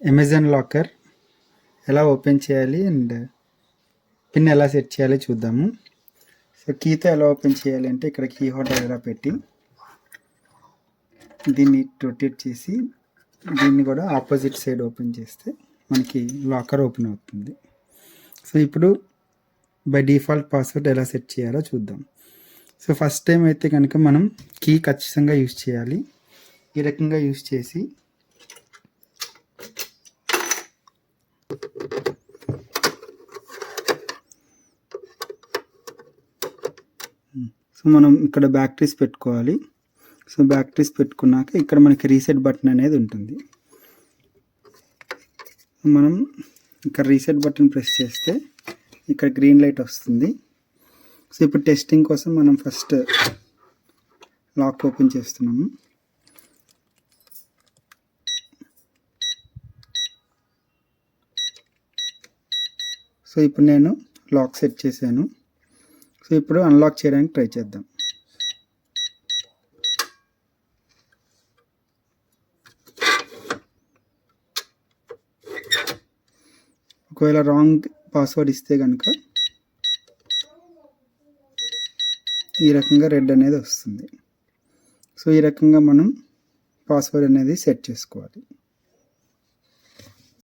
Amazon locker ఎలా open చేయాలి and pin ఎలా సెట్ చేయాలో చూద్దాము. సో కీతో ఎలా ఓపెన్ చేయాలి అంటే ఇక్కడ కీ హోల్డర్ ఎలా పెట్టి దీన్ని రొటేట్ చేసి దీన్ని కూడా ఆపోజిట్ సైడ్ ఓపెన్ చేస్తే మనకి లాకర్ ఓపెన్ అవుతుంది. సో ఇప్పుడు బై డిఫాల్ట్ పాస్వర్డ్ ఎలా సెట్ చేయాలో చూద్దాం. సో ఫస్ట్ టైం అయితే కనుక మనం కీ ఖచ్చితంగా యూజ్ చేయాలి. ఈ రకంగా యూజ్ చేసి సో మనం ఇక్కడ బ్యాక్ ట్రీస్ పెట్టుకోవాలి. సో బ్యాక్ ట్రీస్ పెట్టుకున్నాక ఇక్కడ మనకి రీసెట్ బటన్ అనేది ఉంటుంది. మనం ఇక్కడ రీసెట్ బటన్ ప్రెస్ చేస్తే ఇక్కడ గ్రీన్ లైట్ వస్తుంది. సో ఇప్పుడు టెస్టింగ్ కోసం మనం ఫస్ట్ లాక్ ఓపెన్ చేస్తున్నాము. సో ఇప్పుడు నేను లాక్ సెట్ చేశాను. సో ఇప్పుడు అన్లాక్ చేయడానికి ట్రై చేద్దాం. ఒకవేళ రాంగ్ పాస్వర్డ్ ఇస్తే కనుక ఈ రకంగా రెడ్ అనేది వస్తుంది. సో ఈ రకంగా మనం పాస్వర్డ్ అనేది సెట్ చేసుకోవాలి.